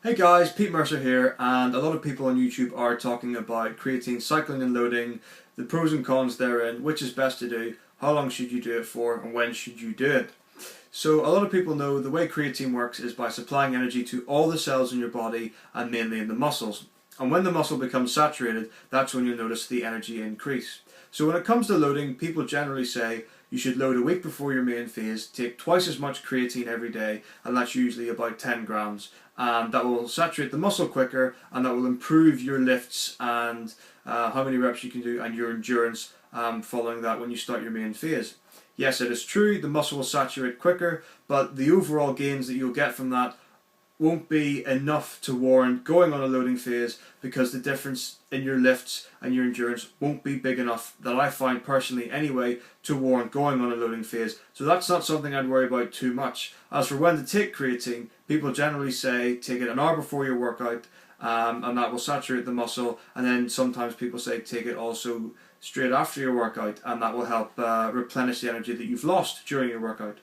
Hey guys, Pete Mercer here, and a lot of people on YouTube are talking about creatine cycling and loading, the pros and cons therein, which is best to do, how long should you do it for, and when should you do it. So a lot of people know the way creatine works is by supplying energy to all the cells in your body and mainly in the muscles. And when the muscle becomes saturated, that's when you'll notice the energy increase. So when it comes to loading, people generally say you should load a week before your main phase, take twice as much creatine every day, and that's usually about 10 grams. And that will saturate the muscle quicker, and that will improve your lifts and how many reps you can do and your endurance following that when you start your main phase. Yes, it is true, the muscle will saturate quicker, but the overall gains that you'll get from that won't be enough to warrant going on a loading phase, because the difference in your lifts and your endurance won't be big enough, that I find personally anyway, to warrant going on a loading phase. So that's not something I'd worry about too much. As for when to take creatine, people generally say take it an hour before your workout, and that will saturate the muscle, and then sometimes people say take it also straight after your workout, and that will help replenish the energy that you've lost during your workout.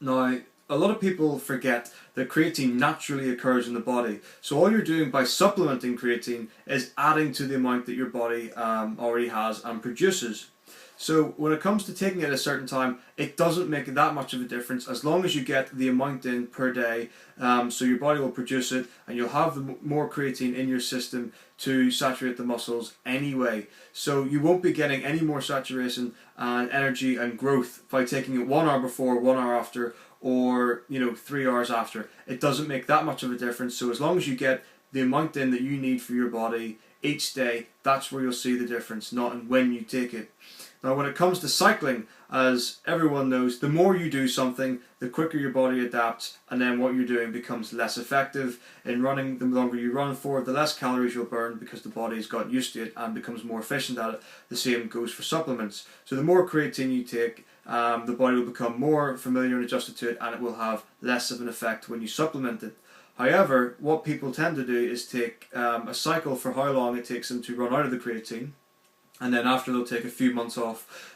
Now, a lot of people forget that creatine naturally occurs in the body. So all you're doing by supplementing creatine is adding to the amount that your body already has and produces. So when it comes to taking it at a certain time, it doesn't make that much of a difference as long as you get the amount in per day. So your body will produce it, and you'll have more creatine in your system to saturate the muscles anyway. So you won't be getting any more saturation and energy and growth by taking it 1 hour before, 1 hour after, or 3 hours after. It doesn't make that much of a difference. So as long as you get the amount in that you need for your body each day, that's where you'll see the difference, not in when you take it. Now when it comes to cycling, as everyone knows, the more you do something, the quicker your body adapts, and then what you're doing becomes less effective. In running, the longer you run for, the less calories you'll burn, because the body's got used to it and becomes more efficient at it. The same goes for supplements. So the more creatine you take, the body will become more familiar and adjusted to it, and it will have less of an effect when you supplement it. However, what people tend to do is take a cycle for how long it takes them to run out of the creatine, and then after they'll take a few months off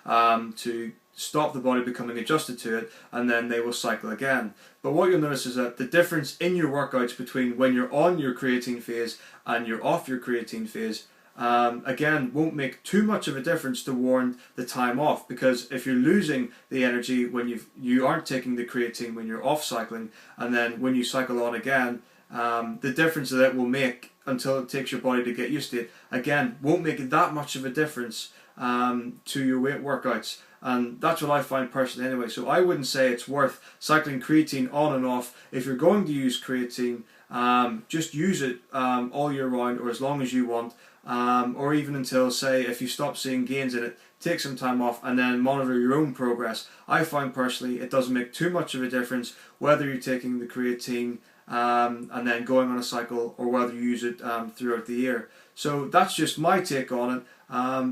to stop the body becoming adjusted to it, and then they will cycle again. But what you'll notice is that the difference in your workouts between when you're on your creatine phase and you're off your creatine phase, again, won't make too much of a difference to warrant the time off, because if you're losing the energy when you aren't taking the creatine when you're off cycling, and then when you cycle on again, the difference that it will make until it takes your body to get used to it, again, won't make that much of a difference to your weight workouts. And that's what I find personally anyway. So I wouldn't say it's worth cycling creatine on and off. If you're going to use creatine, just use it all year round, or as long as you want, or even until, say, if you stop seeing gains in it, take some time off and then monitor your own progress. I find personally it doesn't make too much of a difference whether you're taking the creatine and then going on a cycle, or whether you use it throughout the year. So that's just my take on it.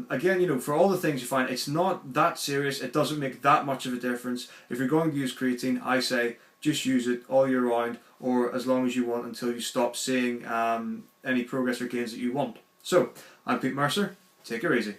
Again, for all the things you find, it's not that serious. It doesn't make that much of a difference. If you're going to use creatine, I say just use it all year round, or as long as you want, until you stop seeing any progress or gains that you want. So, I'm Pete Mercer. Take it easy.